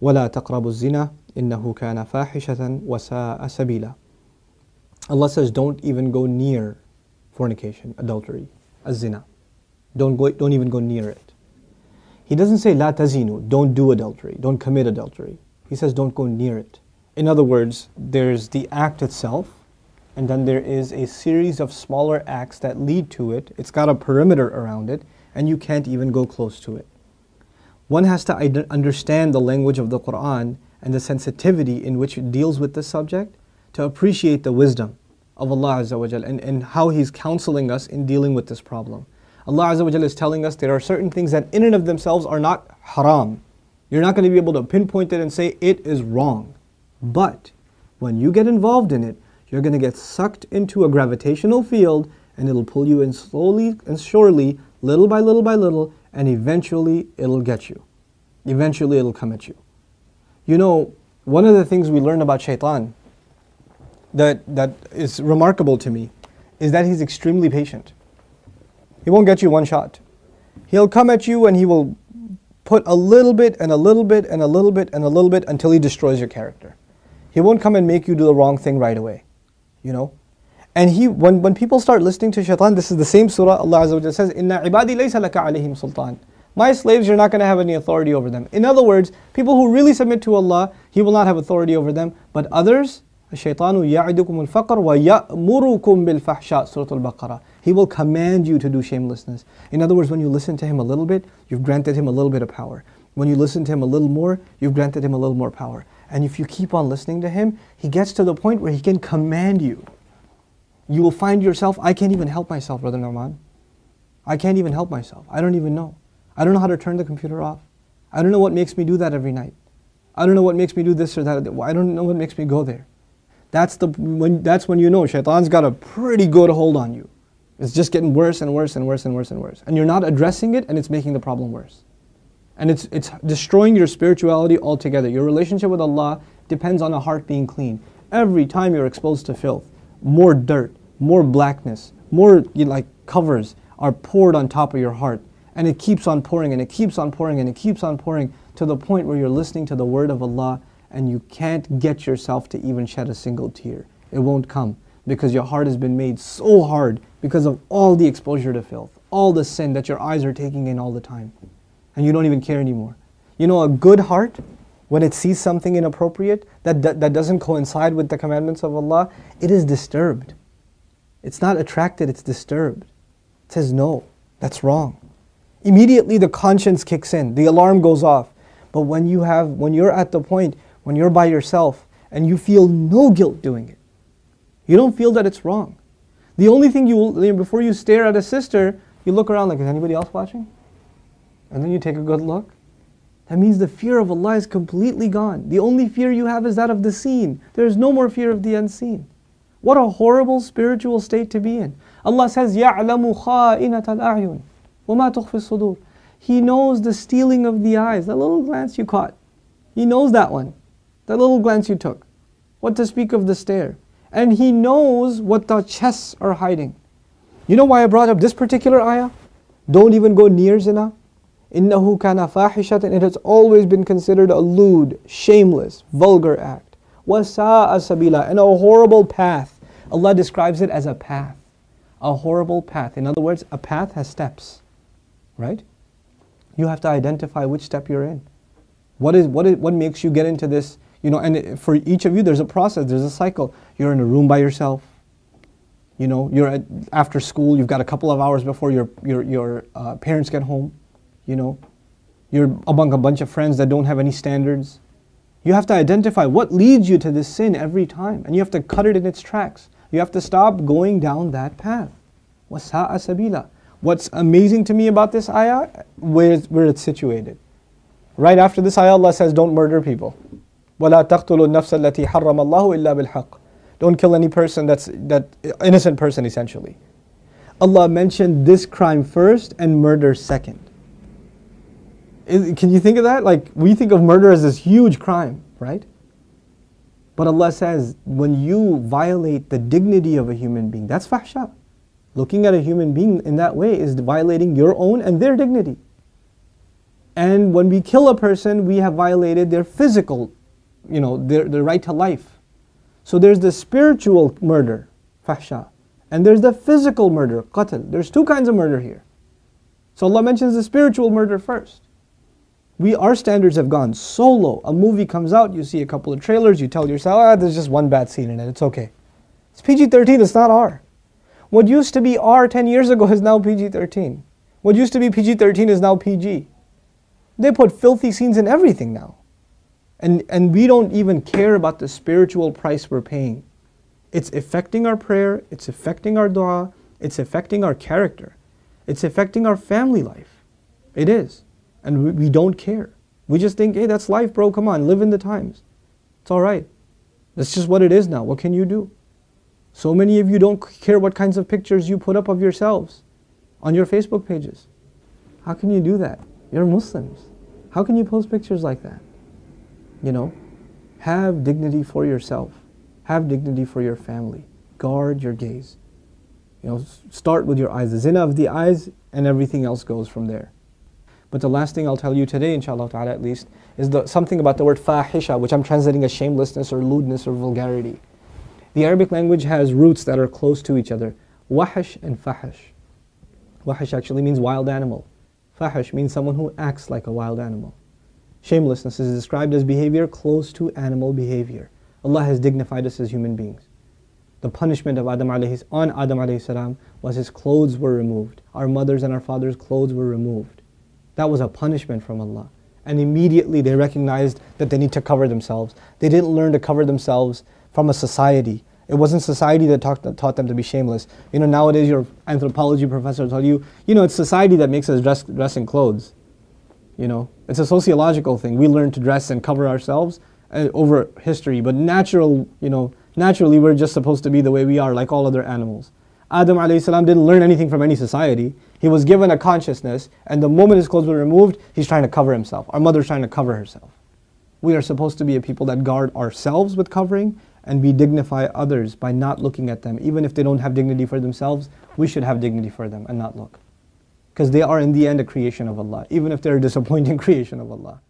وَلَا تَقْرَبُوا الزِّنَا إِنَّهُ كَانَ فَاحِشَةً وَسَاءَ سَبِيلًا. Allah says, don't even go near fornication, adultery, az-zina. Don't even go near it. He doesn't say la tazinu, don't do adultery, don't commit adultery. He says don't go near it. In other words, there's the act itself, and then there is a series of smaller acts that lead to it. It's got a perimeter around it, and you can't even go close to it. One has to understand the language of the Quran and the sensitivity in which it deals with this subject to appreciate the wisdom of Allah Azza wa Jal and how He's counseling us in dealing with this problem. Allah Azza wa Jal is telling us there are certain things that in and of themselves are not haram. You're not going to be able to pinpoint it and say it is wrong. But when you get involved in it, you're going to get sucked into a gravitational field, and it'll pull you in slowly and surely, little by little by little, and eventually it'll get you. Eventually it'll come at you. You know, one of the things we learn about shaitan that is remarkable to me is that he's extremely patient. He won't get you one shot. He'll come at you and he will put a little bit and a little bit and a little bit and a little bit until he destroys your character. He won't come and make you do the wrong thing right away. You know? And when people start listening to shaitan, this is the same surah Allah Azza wa Jalla says, Inna ibadi laysa laka alayhim sultan. My slaves, you're not going to have any authority over them. In other words, people who really submit to Allah, He will not have authority over them. But others, الشيطان يعدكم الفقر ويأمركم بالفحشاء, Surah Al-Baqarah. He will command you to do shamelessness. In other words, when you listen to him a little bit, you've granted him a little bit of power. When you listen to him a little more, you've granted him a little more power. And if you keep on listening to him, he gets to the point where he can command you. You will find yourself, I can't even help myself, Brother Norman. I can't even help myself. I don't even know. I don't know how to turn the computer off. I don't know what makes me do that every night. I don't know what makes me do this or that. I don't know what makes me go there. That's when you know shaitan's got a pretty good hold on you. It's just getting worse and worse and worse and worse and worse. And you're not addressing it, and it's making the problem worse. And it's destroying your spirituality altogether. Your relationship with Allah depends on a heart being clean. Every time you're exposed to filth, more dirt, more blackness, more covers are poured on top of your heart. And it keeps on pouring and it keeps on pouring and it keeps on pouring to the point where you're listening to the word of Allah and you can't get yourself to even shed a single tear. It won't come because your heart has been made so hard because of all the exposure to filth, all the sin that your eyes are taking in all the time. And you don't even care anymore. You know, a good heart, when it sees something inappropriate that doesn't coincide with the commandments of Allah, it is disturbed. It's not attracted, it's disturbed. It says, no, that's wrong. Immediately the conscience kicks in, the alarm goes off. But when you're at the point, when you're by yourself and you feel no guilt doing it, you don't feel that it's wrong. The only thing before you stare at a sister, you look around like, is anybody else watching? And then you take a good look. That means the fear of Allah is completely gone. The only fear you have is that of the seen. There is no more fear of the unseen. What a horrible spiritual state to be in. Allah says, يَعْلَمُ خَائِنَةَ الْأَعْيُنِ وَمَا تُخْفِي الصُّدُورِ. He knows the stealing of the eyes, that little glance you caught. He knows that one, that little glance you took. What to speak of the stare. And He knows what the chests are hiding. You know why I brought up this particular ayah? Don't even go near zina. إِنَّهُ كَانَ فَاحِشَةً. It has always been considered a lewd, shameless, vulgar act. وَسَاءَ سَبِيلًا. And a horrible path. Allah describes it as a path. A horrible path. In other words, a path has steps. Right? You have to identify which step you're in. What makes you get into this? You know, and for each of you, there's a process, there's a cycle. You're in a room by yourself. You know, you're after school. You've got a couple of hours before your parents get home. You know, you're among a bunch of friends that don't have any standards. You have to identify what leads you to this sin every time, and you have to cut it in its tracks. You have to stop going down that path. وَسَاءَ سَبِيلًا. What's amazing to me about this ayah, where it's situated. Right after this ayah, Allah says, don't murder people. وَلَا تَقْتُلُوا النَّفْسَ الَّتِي حَرَّمَ اللَّهُ إِلَّا بِالْحَقِّ. Don't kill any person that innocent person essentially. Allah mentioned this crime first and murder second. Can you think of that? Like, we think of murder as this huge crime, right? But Allah says, when you violate the dignity of a human being, that's fahsha. Looking at a human being in that way is violating your own and their dignity. And when we kill a person, we have violated their physical, their right to life. So there's the spiritual murder, fahsha, and there's the physical murder, qatl. There's two kinds of murder here. So Allah mentions the spiritual murder first. Our standards have gone so low. A movie comes out, you see a couple of trailers, you tell yourself, there's just one bad scene in it, it's okay. It's PG-13, it's not R. What used to be R 10 years ago is now PG-13. What used to be PG-13 is now PG. They put filthy scenes in everything now. And we don't even care about the spiritual price we're paying. It's affecting our prayer, it's affecting our dua, it's affecting our character, it's affecting our family life. It is. And we don't care. We just think, hey, that's life, bro, come on, live in the times. It's all right. That's just what it is now. What can you do? So many of you don't care what kinds of pictures you put up of yourselves on your Facebook pages. How can you do that? You're Muslims. How can you post pictures like that? Have dignity for yourself. Have dignity for your family. Guard your gaze. Start with your eyes. The zina of the eyes, and everything else goes from there. But the last thing I'll tell you today, inshallah ta'ala at least, is something about the word fahisha, which I'm translating as shamelessness or lewdness or vulgarity. The Arabic language has roots that are close to each other. Wahish and fahish. Wahish actually means wild animal. Fahish means someone who acts like a wild animal. Shamelessness is described as behavior close to animal behavior. Allah has dignified us as human beings. The punishment of on Adam alayhi salam was his clothes were removed. Our mothers and our fathers' clothes were removed. That was a punishment from Allah. And immediately they recognized that they need to cover themselves. They didn't learn to cover themselves from a society. It wasn't society that taught them to be shameless. Nowadays your anthropology professor will tell you, it's society that makes us dress in clothes. It's a sociological thing. We learn to dress and cover ourselves over history. But naturally we're just supposed to be the way we are, like all other animals. Adam alayhi salam didn't learn anything from any society. He was given a consciousness, and the moment his clothes were removed, he's trying to cover himself. Our mother's trying to cover herself. We are supposed to be a people that guard ourselves with covering, and we dignify others by not looking at them. Even if they don't have dignity for themselves, we should have dignity for them and not look. Because they are in the end a creation of Allah, even if they're a disappointing creation of Allah.